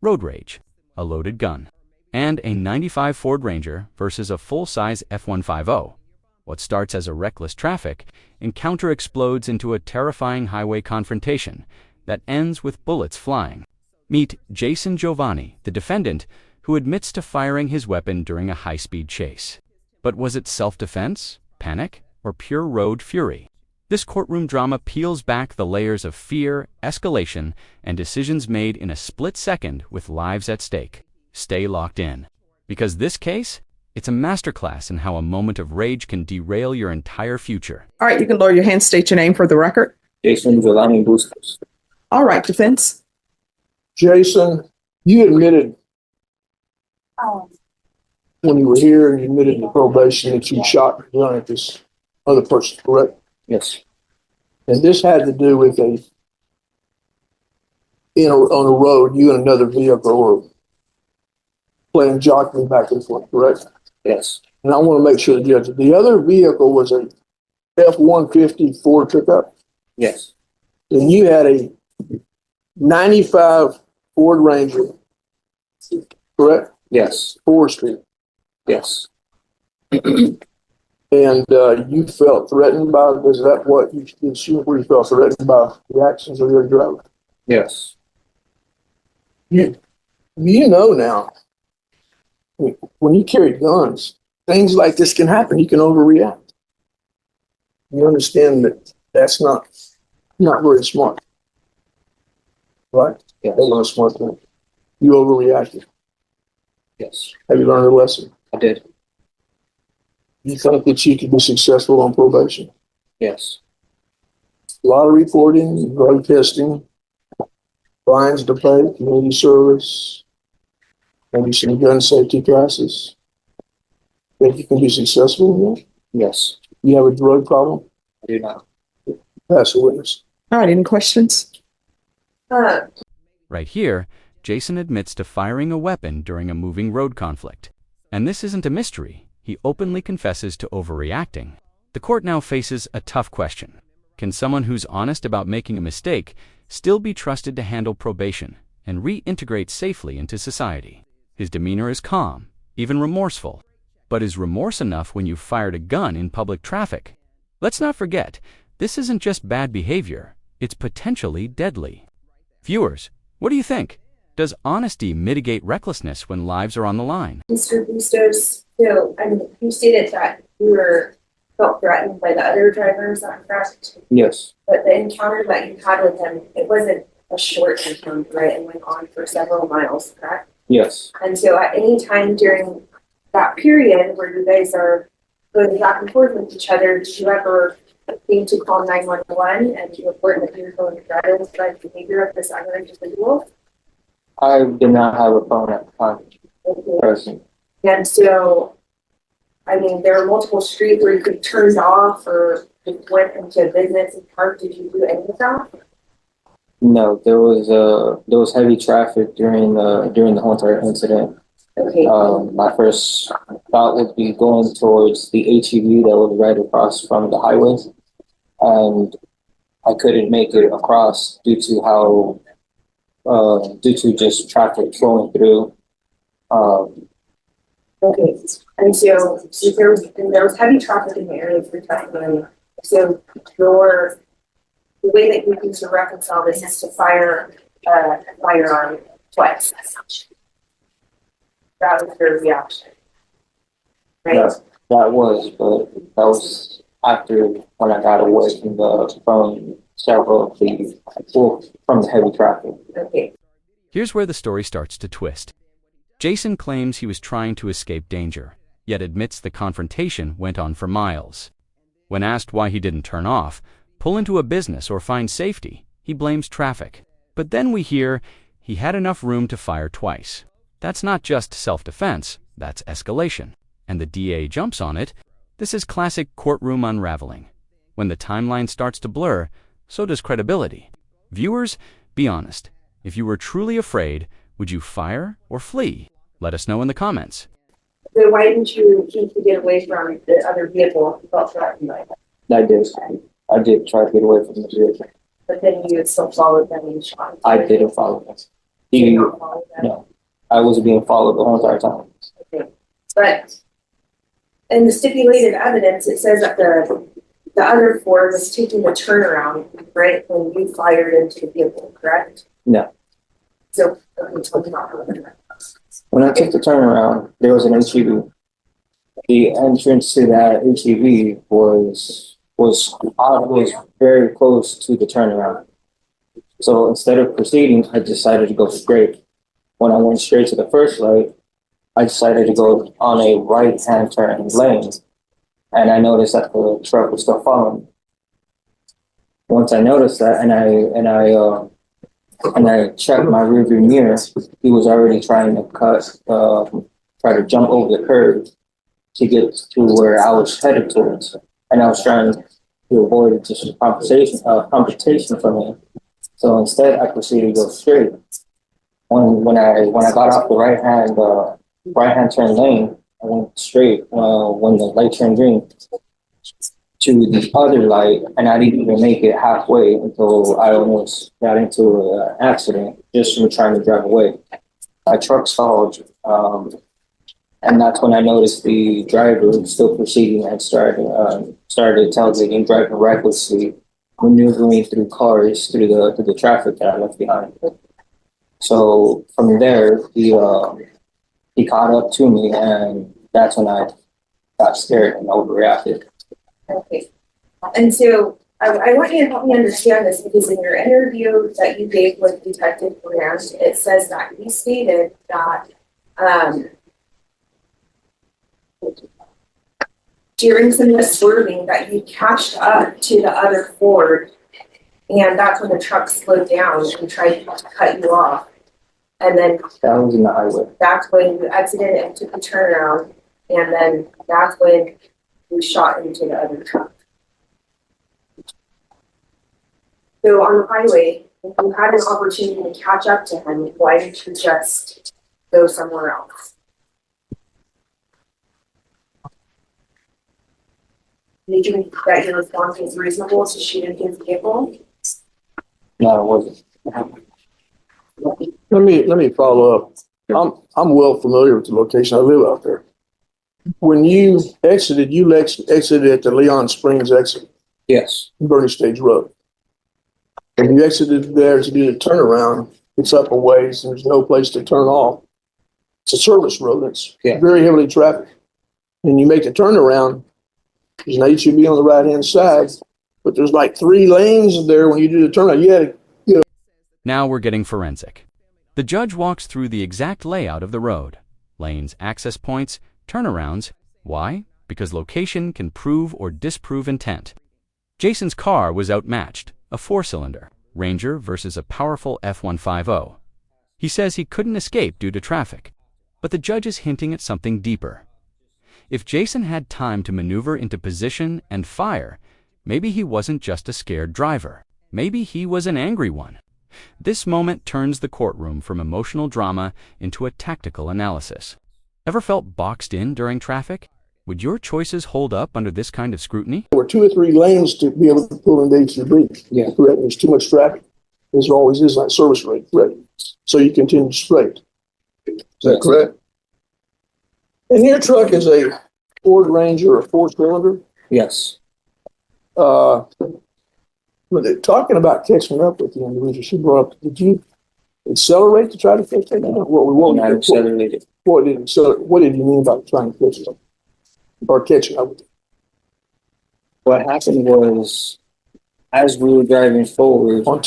road rage, a loaded gun, and a '95 Ford Ranger versus a full-size F-150. What starts as a reckless traffic encounter explodes into a terrifying highway confrontation that ends with bullets flying. Meet Jason Giovanni, the defendant, who admits to firing his weapon during a high-speed chase. But was it self-defense, panic, or pure road fury? This courtroom drama peels back the layers of fear, escalation, and decisions made in a split second with lives at stake. Stay locked in, because this case, it's a masterclass in how a moment of rage can derail your entire future. All right, you can lower your hand, state your name for the record. Jason Giovanni Bustos. All right, defense. Jason, you admitted when you were here, and you admitted to probation that you shot your gun at this other person, correct? Yes. And this had to do with on a road, you and another vehicle were playing jockey back and forth, correct? Yes. And I want to make sure the other vehicle was an F-150 Ford pickup. Yes. And you had a '95 Ford Ranger, correct? Yes. Forestry. Yes. And you felt threatened by, is that what you felt threatened by the actions of your driver? Yes. You know now, when you carry guns, things like this can happen. You can overreact. You understand that that's not very smart, right? Yes. That's not a smart thing. You overreacted. Yes. Have you learned a lesson? I did. You think that you could be successful on probation? Yes. A lot of reporting, drug testing, fines to pay, community service, maybe some gun safety classes. Think you can be successful in that? Yes. You have a drug problem? I do not. Pass a witness. All right, any questions? Right here, Jason admits to firing a weapon during a moving road conflict. And this isn't a mystery. He openly confesses to overreacting. The court now faces a tough question. Can someone who's honest about making a mistake still be trusted to handle probation and reintegrate safely into society? His demeanor is calm, even remorseful. But is remorse enough when you fired a gun in public traffic? Let's not forget, this isn't just bad behavior, it's potentially deadly. Viewers, what do you think? Does honesty mitigate recklessness when lives are on the line? Mr. Bustos, so you stated that you felt threatened by the other drivers on crashed, Yes. but the encounter that you had with them, it wasn't a short encounter, right? It went on for several miles, correct? Yes. And so at any time during that period where you guys are going back and forth with each other, did you ever think to call 911 and to report that you were going to drive the behavior of this other individual? I did not have a phone at the time. Okay. Present. And so, I mean, there are multiple streets where you could turn off or just went into a business and park. Did you do any of that? No, there was heavy traffic during the whole entire incident. Okay. My first thought would be going towards the HEV that was right across from the highway, and I couldn't make it across due to just traffic flowing through. Okay. And so there was heavy traffic in the area for testimony. So the way that you can reconcile this is to fire a firearm twice. That was your reaction, right? That was after when I got away from the heavy traffic. Okay. Here's where the story starts to twist. Jason claims he was trying to escape danger, yet admits the confrontation went on for miles. When asked why he didn't turn off, pull into a business, or find safety, he blames traffic. But then we hear he had enough room to fire twice. That's not just self-defense, that's escalation. And the DA jumps on it. This is classic courtroom unraveling. When the timeline starts to blur, so does credibility. Viewers, be honest. If you were truly afraid, would you fire or flee? Let us know in the comments. So why didn't you choose to get away from the other vehicle if you felt threatened by that? I did try to get away from the vehicle. But then you had still followed them and shot. I didn't follow them. Did He, not follow that? no, I was being followed the whole entire time. Okay. But in the stipulated evidence, it says that the other Ford was taking the turnaround, right, when you fired into the vehicle, correct? No. So, okay, tell me about that. When I took the turnaround, there was an HEV. The entrance to that HEV was very close to the turnaround. So instead of proceeding, I decided to go straight. When I went straight to the first light, I decided to go on a right-hand turn lane, and I noticed that the truck was still following me. Once I noticed that, and I checked my rearview mirror, he was already trying to try to jump over the curb to get to where I was headed towards, and I was trying to avoid just a confrontation from him. So instead, I proceeded to go straight. When I got off the right hand turn lane, I went straight when the light turned green to the other light, and I didn't even make it halfway until I almost got into an accident just from trying to drive away. My truck stalled, and that's when I noticed the driver was still proceeding and started tailgating, driving recklessly, maneuvering through cars through the traffic that I left behind. So from there, he caught up to me, and that's when I got scared and overreacted. Okay. And so I want you to help me understand this, because in your interview that you gave with Detective Grant, it says that he stated that during some of the swerving that you catched up to the other Ford, and that's when the truck slowed down and tried to cut you off. And then That was in the highway. that's when you exited and took the turnaround, and then that's when you shot into the other truck. So on the highway, if you had an opportunity to catch up to him, why didn't you just go somewhere else? Did you think that your response was reasonable to shoot into his vehicle? No, it wasn't. Let me follow up. I'm well familiar with the location. I live out there. When you exited at the Leon Springs exit, Yes. Bernie Stage Road. When you exited there to do the turnaround, it's up a ways, and there's no place to turn off. It's a service road. It's very heavily trafficked. And you make the turnaround, there's an HEB on the right-hand side, but there's like 3 lanes there when you do the turnaround. Now we're getting forensic. The judge walks through the exact layout of the road. Lanes, access points, turnarounds. Why? Because location can prove or disprove intent. Jason's car was outmatched, a 4-cylinder, Ranger versus a powerful F-150. He says he couldn't escape due to traffic, but the judge is hinting at something deeper. If Jason had time to maneuver into position and fire, maybe he wasn't just a scared driver. Maybe he was an angry one. This moment turns the courtroom from emotional drama into a tactical analysis. Ever felt boxed in during traffic? Would your choices hold up under this kind of scrutiny? There were 2 or 3 lanes to be able to pull into HEB. Yeah. Correct. There's too much traffic. There always is, like service rate. Correct. So you continue straight. Is that correct? And your truck is a Ford Ranger, a 4-cylinder. Yes. When they're talking about catching up with the individual, she brought up, did you accelerate to try to catch up? Not accelerated. What did you mean by trying to catch up? Or catching up with them? What happened was, as we were driving forward On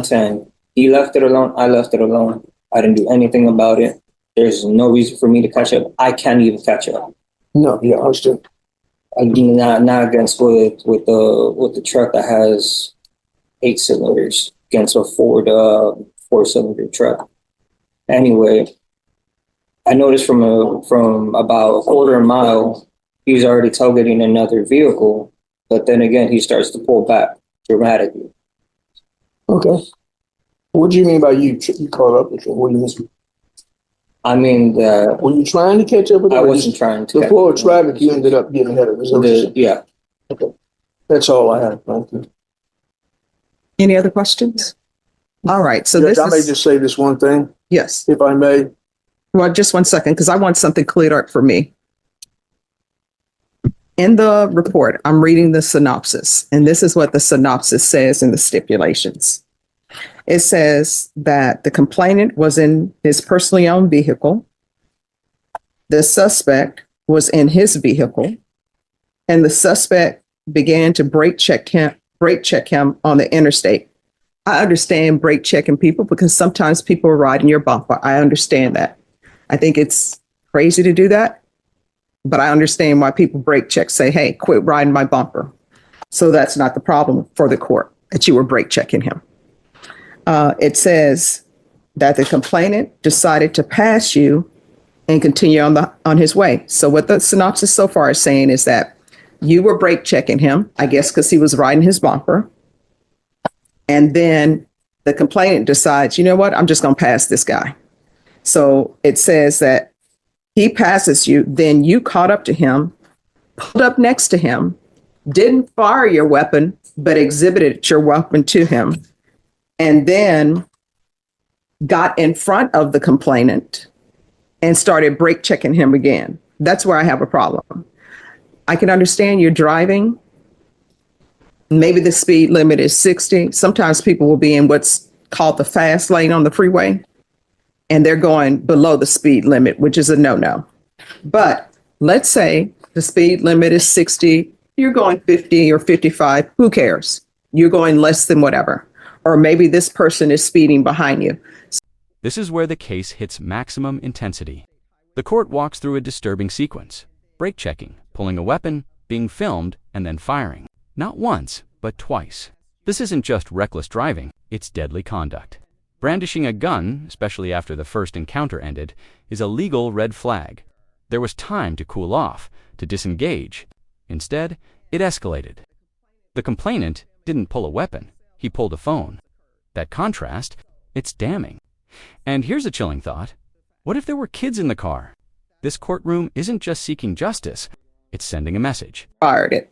10. He left it alone. I left it alone. I didn't do anything about it. There's no reason for me to catch up. I can't even catch up. No, yeah, I understand. Not against with the truck that has 8 cylinders against a Ford 4-cylinder truck. Anyway, I noticed from about a quarter mile, he's already tailgating another vehicle, but then again he starts to pull back dramatically. Okay. What do you mean by you caught up with him? What do you mean? I mean, were you trying to catch up with him? I wasn't trying to. The flow of traffic, you ended up getting ahead of him. Yeah. Okay. That's all I have. Thank you. Any other questions? All right, so Judge, this I may is, just say this one thing, yes. if I may. Well, just 1 second, because I want something cleared up for me. In the report, I'm reading the synopsis, and this is what the synopsis says in the stipulations. It says that the complainant was in his personally owned vehicle. The suspect was in his vehicle, and the suspect began to brake check him on the interstate. I understand brake checking people because sometimes people are riding your bumper. I understand that. I think it's crazy to do that, but I understand why people brake check, say, hey, quit riding my bumper. So that's not the problem for the court, that you were brake checking him. It says that the complainant decided to pass you and continue on his way. So what the synopsis so far is saying is that you were brake checking him, I guess, because he was riding his bumper. And then the complainant decides, you know what, I'm just going to pass this guy. So it says that he passes you, then you caught up to him, pulled up next to him, didn't fire your weapon, but exhibited your weapon to him, and then got in front of the complainant and started brake checking him again. That's where I have a problem. I can understand you're driving. Maybe the speed limit is 60. Sometimes people will be in what's called the fast lane on the freeway, and they're going below the speed limit, which is a no-no. But let's say the speed limit is 60, you're going 50 or 55, who cares? You're going less than whatever. Or maybe this person is speeding behind you. This is where the case hits maximum intensity. The court walks through a disturbing sequence: brake checking, pulling a weapon, being filmed, and then firing. Not once, but twice. This isn't just reckless driving, it's deadly conduct. Brandishing a gun, especially after the first encounter ended, is a legal red flag. There was time to cool off, to disengage. Instead, it escalated. The complainant didn't pull a weapon, he pulled a phone. That contrast, it's damning. And here's a chilling thought. What if there were kids in the car? This courtroom isn't just seeking justice, it's sending a message. Fired it.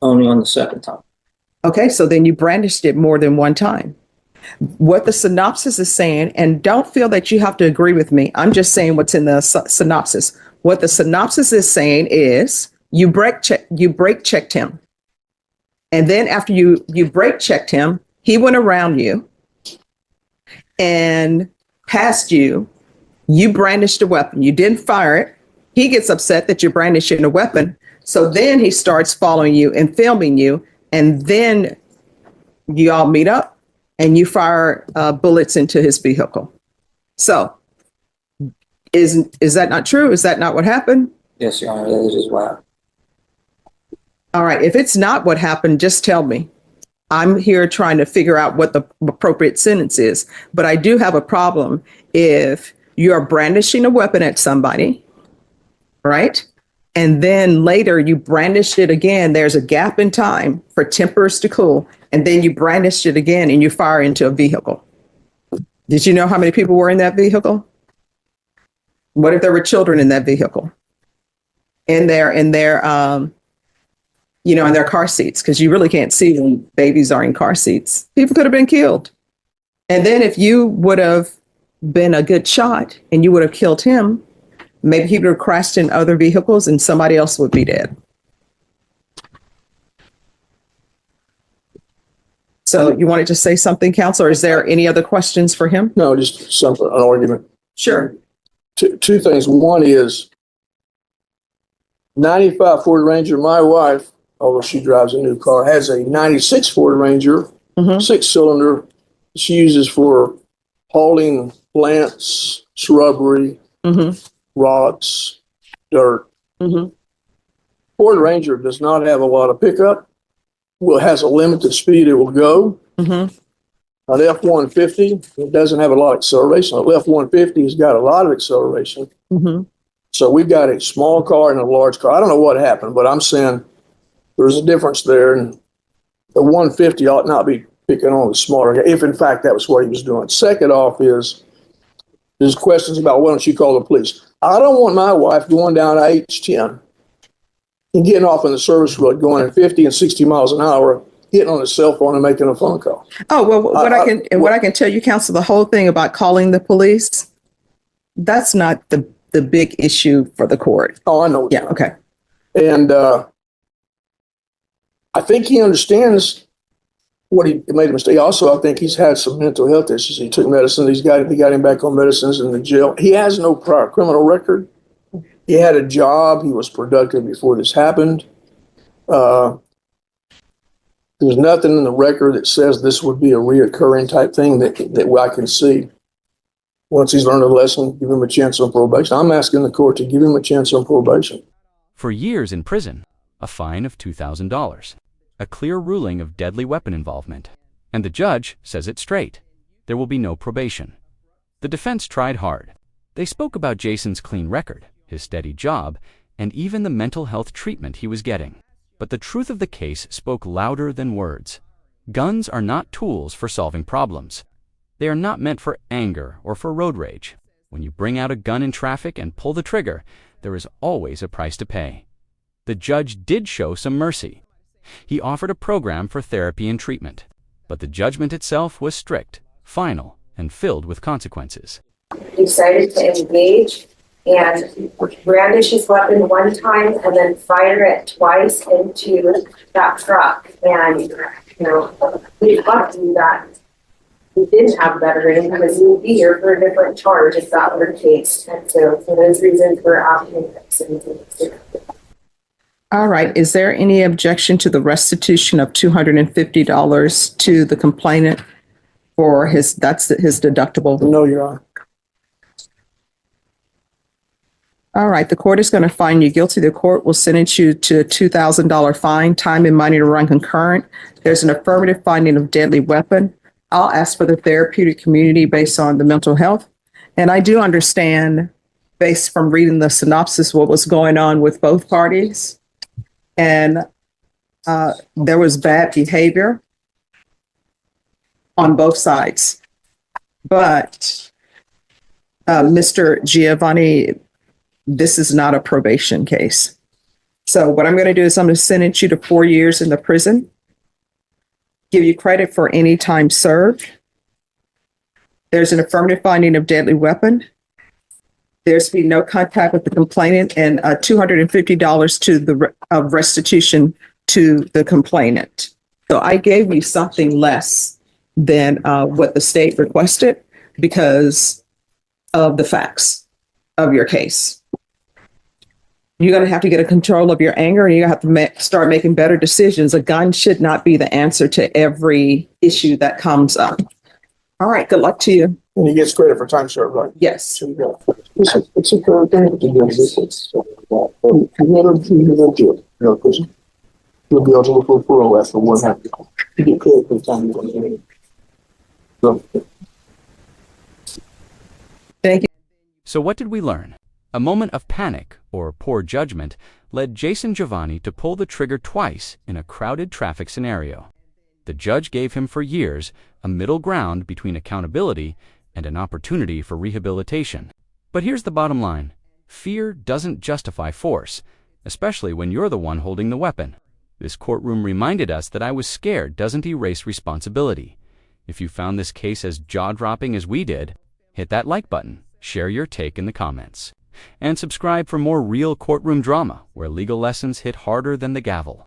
Only on the second time. Okay, so then you brandished it more than one time. What the synopsis is saying, and don't feel that you have to agree with me, I'm just saying what's in the synopsis. What the synopsis is saying is you brake checked him. And then after you brake checked him, he went around you and passed you. You brandished a weapon. You didn't fire it. He gets upset that you're brandishing a weapon. So then he starts following you and filming you. And then you all meet up and you fire bullets into his vehicle. So is that not true? Is that not what happened? Yes, Your Honor, that is what happened. All right. If it's not what happened, just tell me. I'm here trying to figure out what the appropriate sentence is. But I do have a problem if you're brandishing a weapon at somebody, right? And then later you brandish it again. There's a gap in time for tempers to cool. And then you brandish it again and you fire into a vehicle. Did you know how many people were in that vehicle? What if there were children in that vehicle? In their car seats, because you really can't see when babies are in car seats. People could have been killed. And then if you would have been a good shot and you would have killed him, maybe he would have crashed in other vehicles and somebody else would be dead. So you wanted to say something, Counselor? Is there any other questions for him? No, just something, an argument. Sure. Two things. One is 95 Ford Ranger. My wife, although she drives a new car, has a 96 Ford Ranger, 6-cylinder. She uses for hauling plants, shrubbery, rocks, dirt. Ford Ranger does not have a lot of pickup. Well, it has a limited speed it will go. An F-150, it doesn't have a lot of acceleration. An F-150 has got a lot of acceleration. So we've got a small car and a large car. I don't know what happened, but I'm saying there's a difference there. And the 150 ought not be picking on the smaller guy, if in fact that was what he was doing. Second off is, there's questions about why don't you call the police. I don't want my wife going down H10 and getting off on the service road going at 50 and 60 miles an hour getting on his cell phone and making a phone call. Oh, well, what I can tell you, counsel, the whole thing about calling the police, that's not the big issue for the court. Oh, I know. Yeah, okay. And I think he understands what he made a mistake. Also, I think he's had some mental health issues. He took medicine. They got him back on medicines in the jail. He has no prior criminal record. He had a job. He was productive before this happened. There's nothing in the record that says this would be a reoccurring type thing that I can see. Once he's learned a lesson, give him a chance on probation. I'm asking the court to give him a chance on probation. For years in prison, a fine of $2,000, a clear ruling of deadly weapon involvement, and the judge says it straight. There will be no probation. The defense tried hard. They spoke about Jason's clean record, his steady job, and even the mental health treatment he was getting. But the truth of the case spoke louder than words. Guns are not tools for solving problems. They are not meant for anger or for road rage. When you bring out a gun in traffic and pull the trigger, there is always a price to pay. The judge did show some mercy. He offered a program for therapy and treatment, but the judgment itself was strict, final, and filled with consequences. He decided to engage and brandish his weapon one time and then fire it twice into that truck. And, we lucky that we didn't have better in because we would be here for a different charge if that were the case. And so for those reasons, we're asking this. All right. Is there any objection to the restitution of $250 to the complainant for his deductible? No, Your Honor. All right. The court is going to find you guilty. The court will sentence you to a $2,000 fine, time and money to run concurrent. There's an affirmative finding of deadly weapon. I'll ask for the therapeutic community based on the mental health. And I do understand, based from reading the synopsis, what was going on with both parties. And there was bad behavior on both sides. But Mr. Giovanni, this is not a probation case. So what I'm going to do is I'm going to sentence you to 4 years in the prison, give you credit for any time served. There's an affirmative finding of deadly weapon. There's been no contact with the complainant, and $250 to the restitution to the complainant. So I gave you something less than what the state requested because of the facts of your case. You're going to have to get a control of your anger, and you have to start making better decisions. A gun should not be the answer to every issue that comes up. All right. Good luck to you. And he gets credit for time served, right? Yes. It's a current thing to do this. You'll be eligible for parole after 1.5 years. You get credit for the time you're going to Thank you. So what did we learn? A moment of panic or poor judgment led Jason Giovanni to pull the trigger twice in a crowded traffic scenario. The judge gave him for years a middle ground between accountability and an opportunity for rehabilitation. But here's the bottom line. Fear doesn't justify force, especially when you're the one holding the weapon. This courtroom reminded us that I was scared doesn't erase responsibility. If you found this case as jaw-dropping as we did, hit that like button, share your take in the comments, and subscribe for more real courtroom drama where legal lessons hit harder than the gavel.